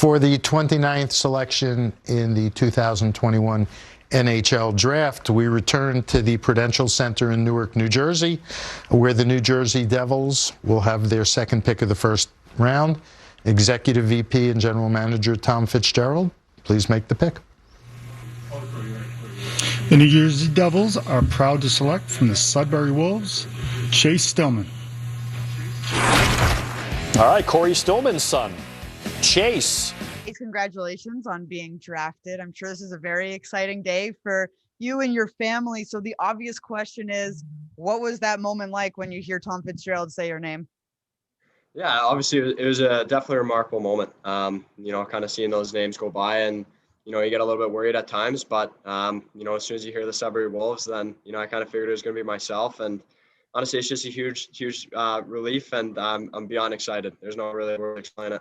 For the 29th selection in the 2021 NHL Draft, we return to the Prudential Center in Newark, New Jersey, where the New Jersey Devils will have their second pick of the first round. Executive VP and General Manager Tom Fitzgerald, please make the pick. The New Jersey Devils are proud to select from the Sudbury Wolves, Chase Stillman. All right, Corey Stillman's son, Chase. Congratulations on being drafted. I'm sure this is a very exciting day for you and your family. So the obvious question is, what was that moment like when you hear Tom Fitzgerald say your name? Yeah, obviously it was a definitely remarkable moment. Kind of seeing those names go by, and you get a little bit worried at times, but as soon as you hear the Sudbury Wolves, then I kind of figured it was going to be myself. And honestly, it's just a huge relief, and I'm beyond excited. There's no really word to explain it.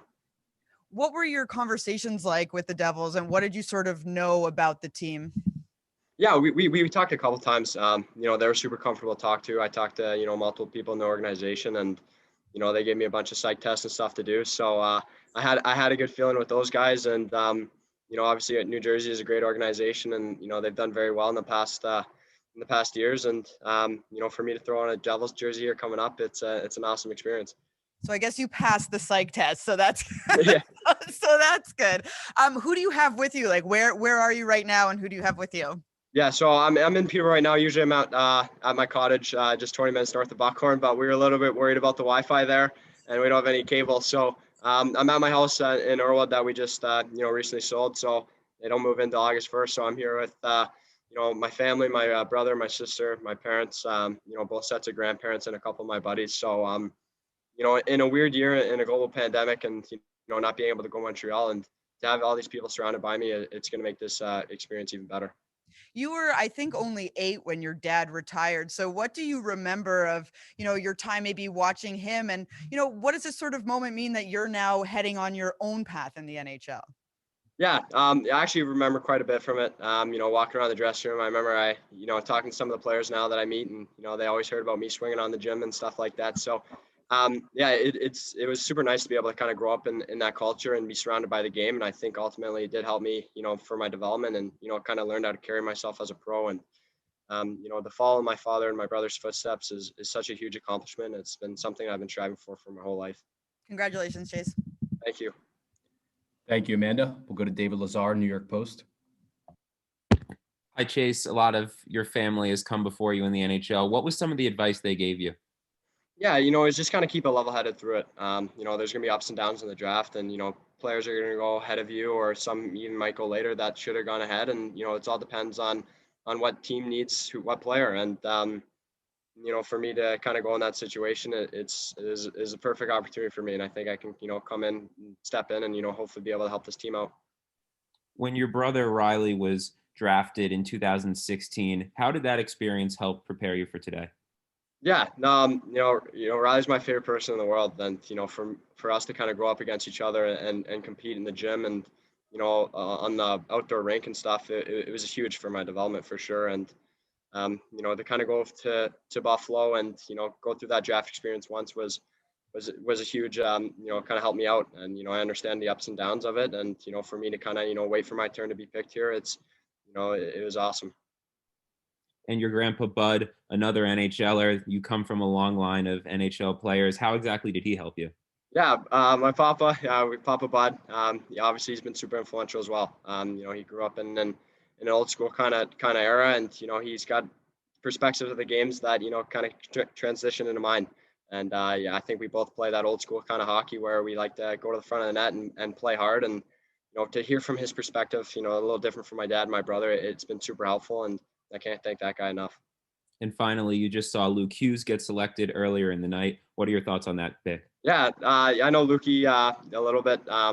What were your conversations like with the Devils, and what did you sort of know about the team? Yeah, we talked a couple of times. They were super comfortable to talk to. I talked to multiple people in the organization, and they gave me a bunch of psych tests and stuff to do. So I had a good feeling with those guys, and obviously New Jersey is a great organization, and they've done very well in the past years. And for me to throw on a Devils jersey here coming up, it's an awesome experience. So I guess you passed the psych test. So that's yeah. So that's good. Who do you have with you? Like where are you right now, and who do you have with you? Yeah, so I'm in Peterborough right now. Usually I'm at my cottage, just 20 minutes north of Buckhorn, but we were a little bit worried about the Wi-Fi there, and we don't have any cable. So I'm at my house in Irwood that we just recently sold. So they don't move into August 1st. So I'm here with my family, my brother, my sister, my parents, both sets of grandparents, and a couple of my buddies. So in a weird year in a global pandemic, and not being able to go to Montreal, and to have all these people surrounded by me, it's going to make this experience even better. You were, I think, only 8 when your dad retired. So what do you remember of, your time maybe watching him? And, what does this sort of moment mean that you're now heading on your own path in the NHL? Yeah, I actually remember quite a bit from it. Walking around the dressing room, I remember talking to some of the players now that I meet, and, they always heard about me swinging on the gym and stuff like that. So, it was super nice to be able to kind of grow up in that culture and be surrounded by the game. And I think ultimately it did help me, for my development, and, kind of learned how to carry myself as a pro. And, the follow in my father and my brother's footsteps is such a huge accomplishment. It's been something I've been striving for my whole life. Congratulations, Chase. Thank you. Thank you, Amanda. We'll go to David Lazar, New York Post. Hi, Chase. A lot of your family has come before you in the NHL. What was some of the advice they gave you? Yeah, it's just kind of keep it level-headed through it. There's going to be ups and downs in the draft, and, players are going to go ahead of you, or some even might go later that should have gone ahead. And, it all depends on what team needs what player. And, for me to kind of go in that situation, it is a perfect opportunity for me. And I think I can, come in, step in, and, hopefully be able to help this team out. When your brother Riley was drafted in 2016, how did that experience help prepare you for today? Yeah, Riley's my favorite person in the world. And, for us to kind of grow up against each other and compete in the gym and, on the outdoor rink and stuff, it was huge for my development for sure. And, to kind of go to Buffalo and, go through that draft experience once was a huge, kind of helped me out. And, I understand the ups and downs of it. And, for me to kind of, wait for my turn to be picked here, it was awesome. And your grandpa Bud, another NHLer, you come from a long line of NHL players. How exactly did he help you? Yeah, my Papa Bud, obviously he's been super influential as well. He grew up in an old school kind of era, and he's got perspectives of the games that kind of transition into mine. And I think we both play that old school kind of hockey where we like to go to the front of the net and play hard. And to hear from his perspective, a little different from my dad and my brother, it's been super helpful, and I can't thank that guy enough. And finally, you just saw Luke Hughes get selected earlier in the night. What are your thoughts on that pick? Yeah, I know Lukey a little bit. I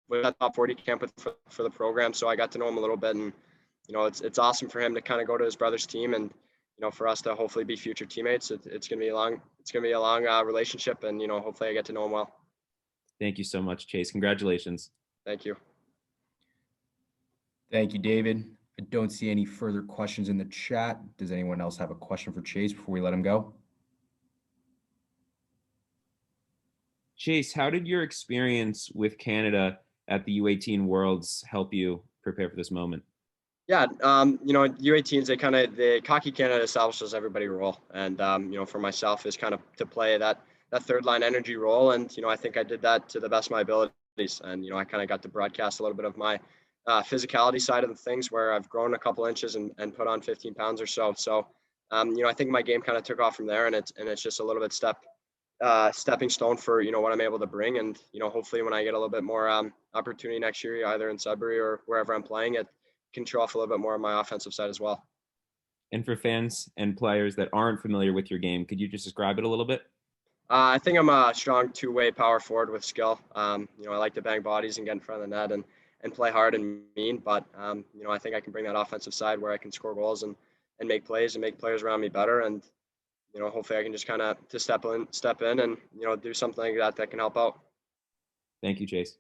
was at top 40 camp for the program, so I got to know him a little bit. And it's awesome for him to kind of go to his brother's team, and for us to hopefully be future teammates. It's gonna be a long relationship, and hopefully I get to know him well. Thank you so much, Chase. Congratulations. Thank you. Thank you, David. I don't see any further questions in the chat. Does anyone else have a question for Chase before we let him go? Chase, how did your experience with Canada at the U18 Worlds help you prepare for this moment? Yeah, U18s, the Hockey Canada establishes everybody role. And, for myself is kind of to play that third line energy role. And, I think I did that to the best of my abilities. And, I kind of got to broadcast a little bit of my physicality side of the things where I've grown a couple inches and put on 15 pounds or so. So, I think my game kind of took off from there, and it's just a little bit stepping stone for, what I'm able to bring. And, hopefully when I get a little bit more opportunity next year, either in Sudbury or wherever I'm playing, it can show off a little bit more on my offensive side as well. And for fans and players that aren't familiar with your game, could you just describe it a little bit? I think I'm a strong two-way power forward with skill. I like to bang bodies and get in front of the net and play hard and mean. But, I think I can bring that offensive side where I can score goals and make plays and make players around me better. And, hopefully I can just kind of step in and, do something like that can help out. Thank you, Chase.